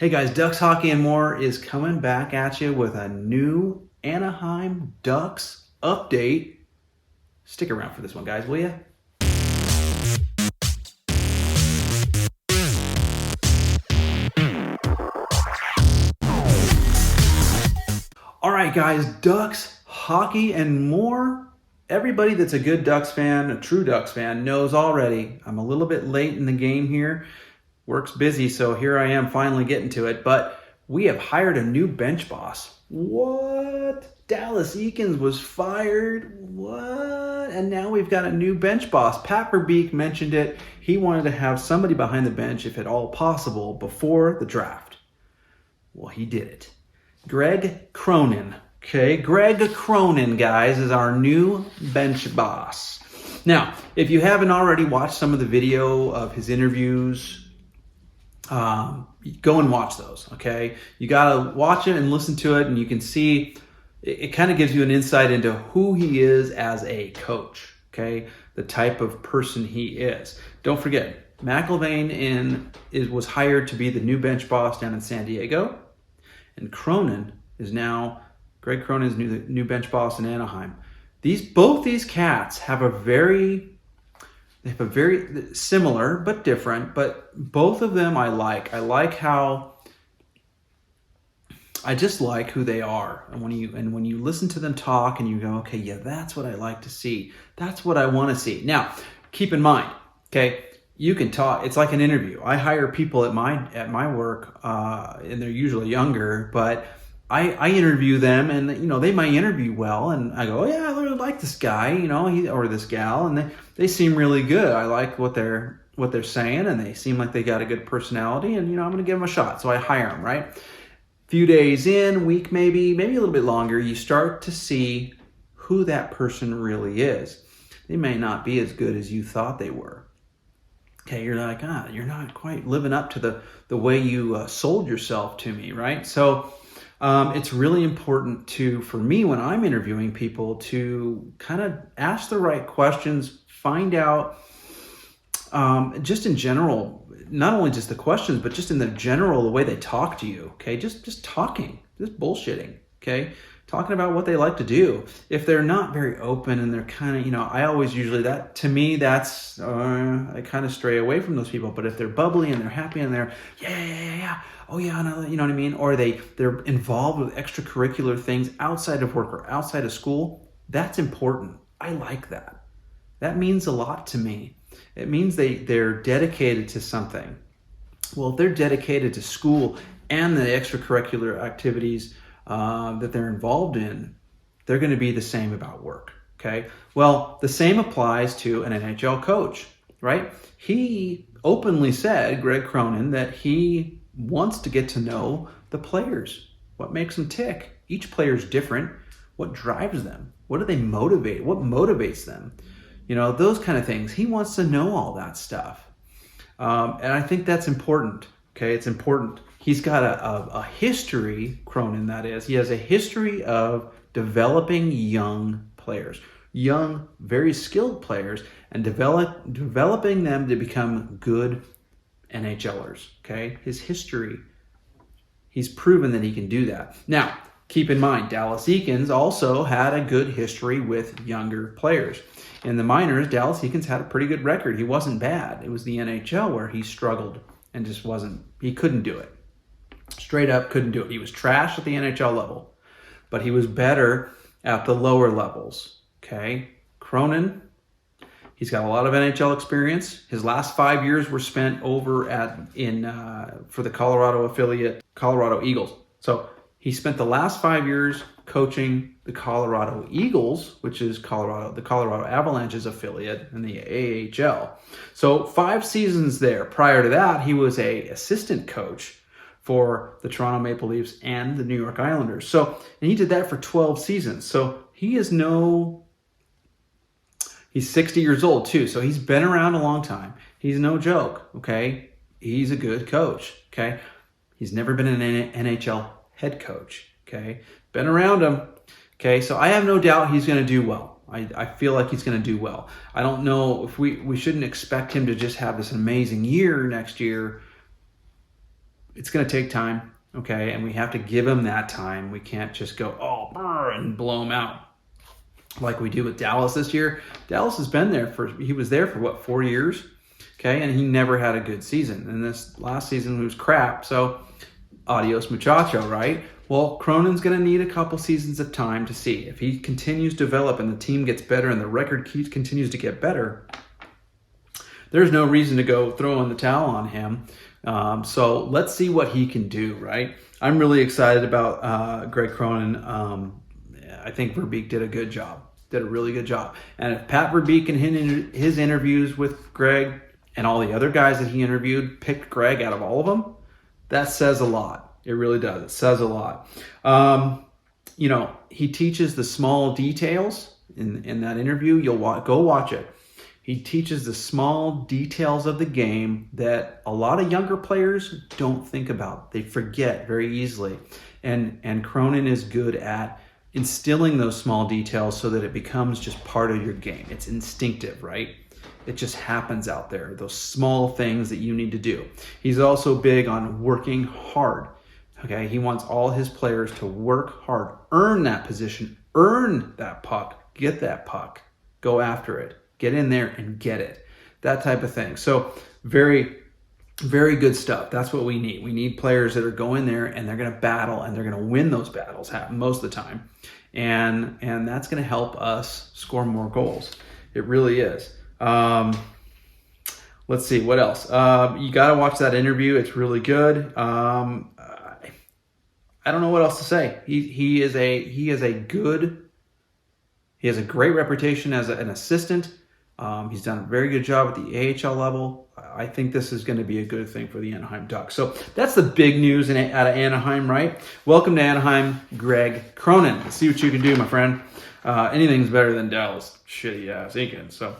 Hey guys, Ducks Hockey and More is coming back at you with a new Anaheim Ducks update. Stick around for this one, guys, will you? All right, guys, Ducks Hockey and More. Everybody that's a good Ducks fan, a true Ducks fan, knows already. I'm a little bit late in the game here. Work's busy, so here I am finally getting to it. But we have hired a new bench boss. What? Dallas Eakins was fired? What? And now we've got a new bench boss. Pat Verbeek mentioned it. He wanted to have somebody behind the bench, if at all possible, before the draft. Well, he did it. Greg Cronin. Okay, Greg Cronin, guys, is our new bench boss. Now, if you haven't already watched some of the video of his interviews, go and watch those, okay? You got to watch it and listen to it, and you can see it kind of gives you an insight into who he is as a coach, okay? The type of person he is. Don't forget, McIlvain was hired to be the new bench boss down in San Diego, and Greg Cronin is the new bench boss in Anaheim. Both these cats have a very similar but different, but both of them I like. I just like who they are. And when you listen to them talk and you go, okay, yeah, that's what I like to see. That's what I want to see. Now, keep in mind, okay, you can talk. It's like an interview. I hire people at my work, and they're usually younger, but I interview them, and they might interview well, and I go, oh yeah, I really like this guy, or this gal, and they seem really good. I like what they're saying, and they seem like they got a good personality, and I'm going to give them a shot. So I hire them, right? Few days in, week maybe a little bit longer, you start to see who that person really is. They may not be as good as you thought they were. Okay, you're like, you're not quite living up to the way you sold yourself to me, right? So it's really important for me when I'm interviewing people to kind of ask the right questions, find out just in general, not only just the questions, but just in the way they talk to you, okay? Just talking, just bullshitting, okay? Talking about what they like to do. If they're not very open and they're kind of, I always usually I kind of stray away from those people. But if they're bubbly and they're happy and they're, yeah, oh yeah, you know what I mean? Or they're involved with extracurricular things outside of work or outside of school, that's important. I like that. That means a lot to me. It means they're dedicated to something. Well, if they're dedicated to school and the extracurricular activities that they're involved in, they're going to be the same about work, okay? Well, the same applies to an NHL coach, right? He openly said, Greg Cronin, that he wants to get to know the players. What makes them tick? Each player's different. What drives them? What do they motivate? What motivates them? Those kind of things. He wants to know all that stuff. And I think that's important. Okay, it's important. He's got a history, Cronin that is. He has a history of developing young players, young, very skilled players, and developing them to become good NHLers. Okay, his history, he's proven that he can do that. Now, keep in mind, Dallas Eakins also had a good history with younger players. In the minors, Dallas Eakins had a pretty good record. He wasn't bad. It was the NHL where he struggled and just he couldn't do it. Straight up couldn't do it. He was trash at the NHL level, but he was better at the lower levels. Okay? Cronin, he's got a lot of NHL experience. His last 5 years were spent over for the Colorado affiliate, Colorado Eagles. So he spent the last 5 years coaching the Colorado Eagles, which is the Colorado Avalanche's affiliate in the AHL. So 5 seasons there. Prior to that, he was an assistant coach for the Toronto Maple Leafs and the New York Islanders. And he did that for 12 seasons. So he's 60 years old too. So he's been around a long time. He's no joke, okay? He's a good coach, okay? He's never been an NHL head coach, okay? Been around him, okay? So I have no doubt he's going to do well. I feel like he's going to do well. I don't know if we shouldn't expect him to just have this amazing year next year. It's going to take time, okay? And we have to give him that time. We can't just go, and blow him out like we do with Dallas this year. Dallas has been there he was there for 4 years, okay? And he never had a good season. And this last season was crap. So adios muchacho, right? Well, Cronin's going to need a couple seasons of time to see. If he continues to develop and the team gets better and the record continues to get better, there's no reason to go throw in the towel on him. So let's see what he can do, right? I'm really excited about Greg Cronin. I think Verbeek did a good job, did a really good job. And if Pat Verbeek in his interviews with Greg and all the other guys that he interviewed picked Greg out of all of them, that says a lot. It really does. It says a lot. He teaches the small details in that interview. Go watch it. He teaches the small details of the game that a lot of younger players don't think about. They forget very easily. And Cronin is good at instilling those small details so that it becomes just part of your game. It's instinctive, right? It just happens out there, those small things that you need to do. He's also big on working hard. Okay, he wants all his players to work hard, earn that position, earn that puck, get that puck, go after it. Get in there and get it. That type of thing. So very, very good stuff. That's what we need. We need players that are going there and they're going to battle and they're going to win those battles most of the time. And that's going to help us score more goals. It really is. Let's see, what else? You got to watch that interview. It's really good. I don't know what else to say. He has a great reputation as an assistant. He's done a very good job at the AHL level. I think this is going to be a good thing for the Anaheim Ducks. So that's the big news out of Anaheim, right? Welcome to Anaheim, Greg Cronin. Let's see what you can do, my friend. Anything's better than Dallas shitty ass Incan. So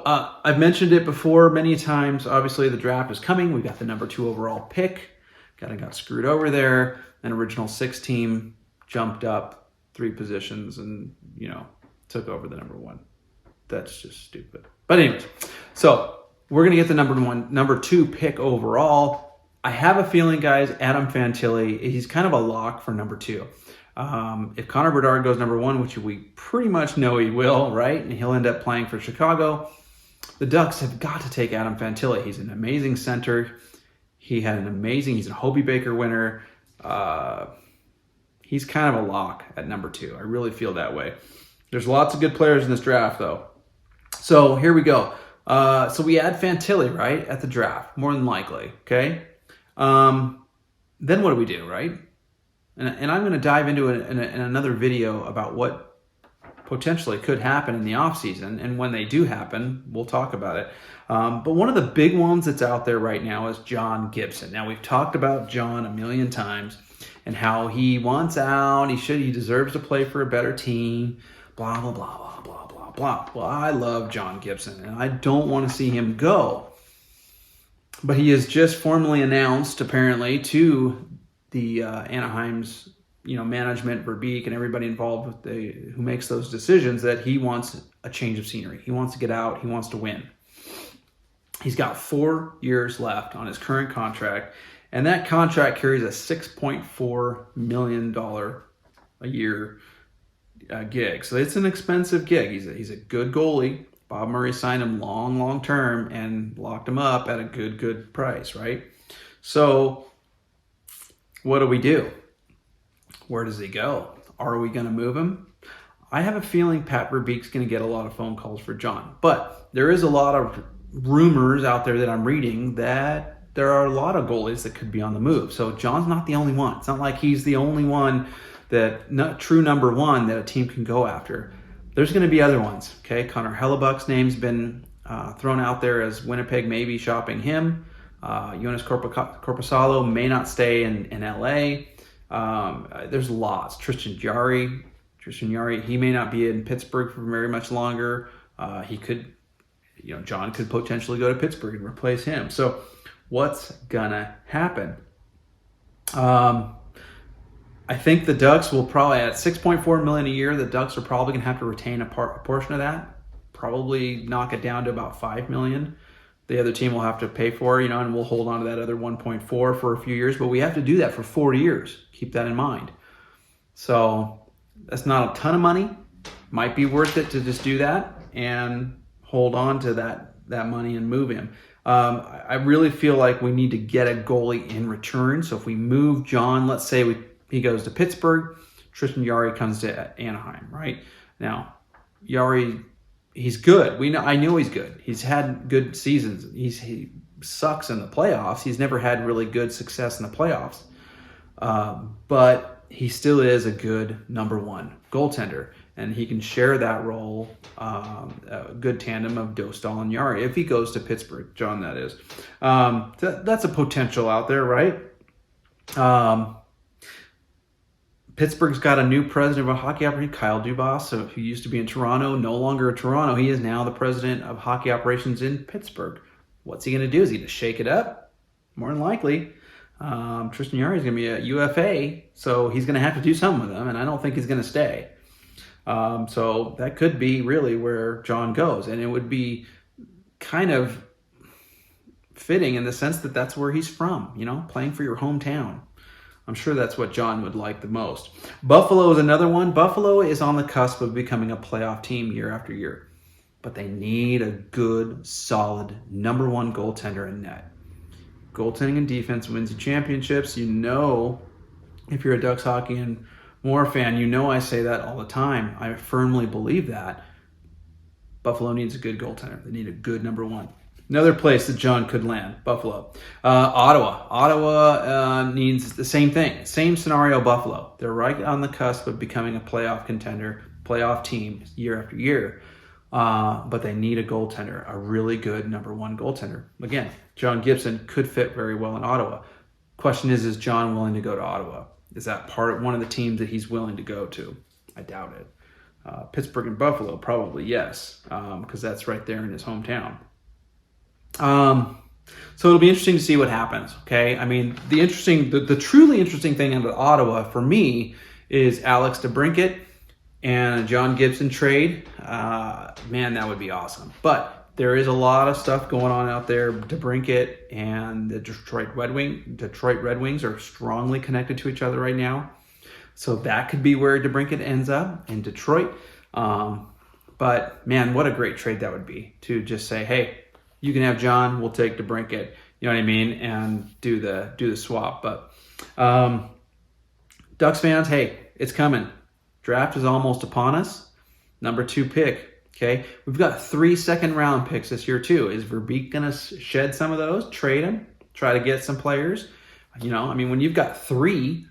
I've mentioned it before many times. Obviously, the draft is coming. We got the number 2 overall pick. Kind of got screwed over there. An original 6 team jumped up 3 positions and took over the number 1. That's just stupid. But anyways, so we're going to get the number 2 pick overall. I have a feeling, guys, Adam Fantilli, he's kind of a lock for number 2. If Connor Bedard goes number 1, which we pretty much know he will, right? And he'll end up playing for Chicago. The Ducks have got to take Adam Fantilli. He's an amazing center. He's a Hobey Baker winner. He's kind of a lock at number 2. I really feel that way. There's lots of good players in this draft, though. So here we go. So we add Fantilli, right, at the draft, more than likely, okay? Then what do we do, right? And I'm going to dive into it in another video about what potentially could happen in the offseason. And when they do happen, we'll talk about it. But one of the big ones that's out there right now is John Gibson. Now, we've talked about John a million times and how he wants out. He deserves to play for a better team. Blah, blah, blah, blah, blah, blah, blah. Well, I love John Gibson, and I don't want to see him go. But he has just formally announced, apparently, to the Anaheim's management, Verbeek, and everybody involved who makes those decisions, that he wants a change of scenery. He wants to get out. He wants to win. He's got 4 years left on his current contract, and that contract carries a $6.4 million a year gig. So it's an expensive gig. He's a good goalie. Bob Murray signed him long term and locked him up at a good price, right? So what do we do? Where does he go? Are we going to move him? I have a feeling Pat Verbeek's going to get a lot of phone calls for John, but there is a lot of rumors out there that I'm reading that there are a lot of goalies that could be on the move. So John's not the only one. It's not like he's the only one true number 1 that a team can go after. There's going to be other ones, okay? Connor Hellebuck's name's been thrown out there as Winnipeg may be shopping him. Jonas Korpisalo may not stay in LA. There's lots. Tristan Jarry, he may not be in Pittsburgh for very much longer. John could potentially go to Pittsburgh and replace him. So what's gonna happen? I think the Ducks will probably, at $6.4 million a year, the Ducks are probably going to have to retain a portion of that. Probably knock it down to about $5 million the other team will have to pay for, and we'll hold on to that other 1.4 for a few years, but we have to do that for 4 years. Keep that in mind. So that's not a ton of money. Might be worth it to just do that and hold on to that money and move him. I really feel like we need to get a goalie in return. So if we move John, let's say he goes to Pittsburgh, Tristan Jarry comes to Anaheim, right? Now, Jarry, he's good. I know he's good. He's had good seasons. He sucks in the playoffs. He's never had really good success in the playoffs. But he still is a good number one goaltender. And he can share that role, a good tandem of Dostal and Jarry, if he goes to Pittsburgh, John, that is. That's a potential out there, right? Pittsburgh's got a new president of hockey operations, Kyle Dubas, who used to be in Toronto, no longer in Toronto. He is now the president of hockey operations in Pittsburgh. What's he going to do? Is he going to shake it up? More than likely. Tristan Jarry is going to be a UFA, so he's going to have to do something with them, and I don't think he's going to stay. So that could be really where John goes, and it would be kind of fitting in the sense that that's where he's from, playing for your hometown. I'm sure that's what John would like the most. Buffalo is another one. Buffalo is on the cusp of becoming a playoff team year after year, but they need a good, solid number one goaltender in net. Goaltending and defense wins you championships. If you're a Ducks hockey and more fan, I say that all the time. I firmly believe that. Buffalo needs a good goaltender. They need a good number one. Another place that John could land, Buffalo. Ottawa. Ottawa needs the same thing. Same scenario, Buffalo. They're right on the cusp of becoming a playoff contender, playoff team year after year. But they need a goaltender, a really good number one goaltender. Again, John Gibson could fit very well in Ottawa. Question is John willing to go to Ottawa? Is that one of the teams that he's willing to go to? I doubt it. Pittsburgh and Buffalo, probably yes, because that's right there in his hometown. So it'll be interesting to see what happens. Okay, I mean the truly interesting thing out of Ottawa for me is Alex DeBrincat and a John Gibson trade. Man, that would be awesome. But there is a lot of stuff going on out there. DeBrincat and the Detroit Red Wings are strongly connected to each other right now. So that could be where DeBrincat ends up, in Detroit. But man, what a great trade that would be, to just say, hey, you can have John, we'll take DeBrincat, you know what I mean, and do the swap. But Ducks fans, hey, it's coming. Draft is almost upon us. Number 2 pick. Okay, we've got 3 second-round picks this year too. Is Verbeek going to shed some of those, trade them, try to get some players? When you've got 3,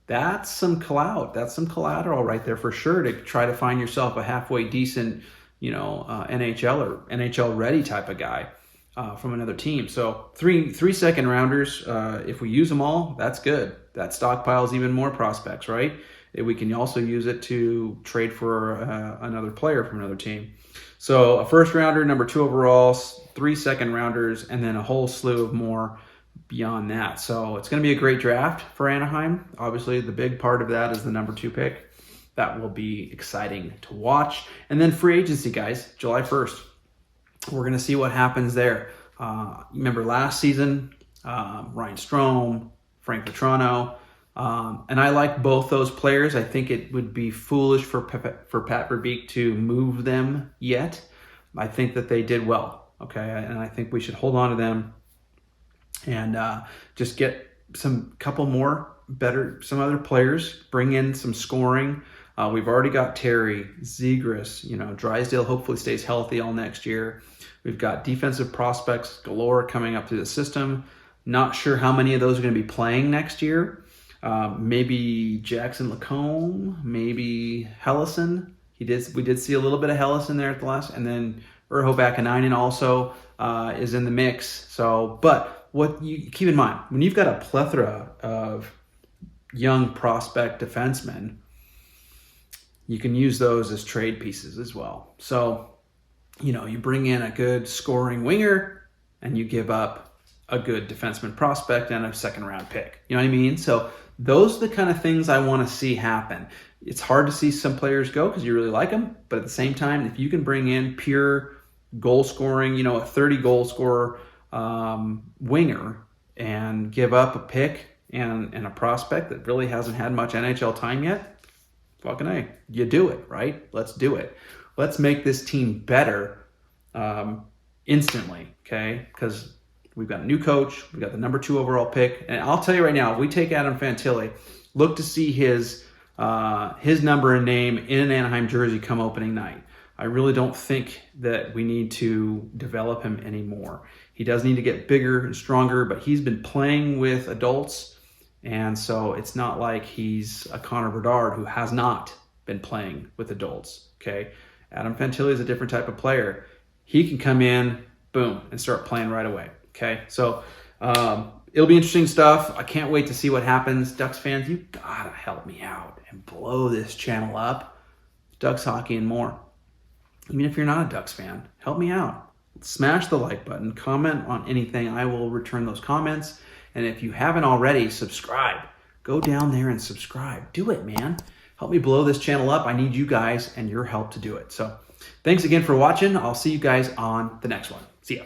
that's some clout. That's some collateral right there for sure, to try to find yourself a halfway decent, NHL or NHL ready type of guy from another team. So 3 second-rounders, if we use them all, that's good. That stockpiles even more prospects, right? We can also use it to trade for another player from another team. So a first rounder, number 2 overall, 3 second rounders, and then a whole slew of more beyond that. So it's going to be a great draft for Anaheim. Obviously, the big part of that is the number 2 pick. That will be exciting to watch. And then free agency, guys, July 1st. We're going to see what happens there. Remember last season, Ryan Strome, Frank Petrano. And I like both those players. I think it would be foolish for Pat Verbeek to move them yet. I think that they did well, okay? And I think we should hold on to them and just get some other players, bring in some scoring. We've already got Terry, Zegras, Drysdale hopefully stays healthy all next year. We've got defensive prospects galore coming up through the system. Not sure how many of those are going to be playing next year. Maybe Jackson Lacombe, maybe Hellison. We did see a little bit of Hellison there at the last, and then Urho Vakanainen also is in the mix. So, but what you keep in mind, when you've got a plethora of young prospect defensemen, you can use those as trade pieces as well. So, you bring in a good scoring winger and you give up a good defenseman prospect and a second round pick. You know what I mean? So those are the kind of things I want to see happen. It's hard to see some players go because you really like them, but at the same time, if you can bring in pure, goal scoring, a 30 goal scorer winger and give up a pick and a prospect that really hasn't had much NHL time yet, fucking A, you do it, right? Let's do it. Let's make this team better instantly, okay? Because we've got a new coach, we've got the number 2 overall pick, and I'll tell you right now, if we take Adam Fantilli, look to see his number and name in an Anaheim jersey come opening night. I really don't think that we need to develop him anymore. He does need to get bigger and stronger, but he's been playing with adults, and so it's not like he's a Connor Bedard who has not been playing with adults, okay? Adam Fantilli is a different type of player. He can come in, boom, and start playing right away, okay? So it'll be interesting stuff. I can't wait to see what happens. Ducks fans, you gotta help me out and blow this channel up. Ducks hockey and more. Even if you're not a Ducks fan, help me out. Smash the like button, comment on anything. I will return those comments. And if you haven't already, subscribe. Go down there and subscribe. Do it, man. Help me blow this channel up. I need you guys and your help to do it. So thanks again for watching. I'll see you guys on the next one. See ya.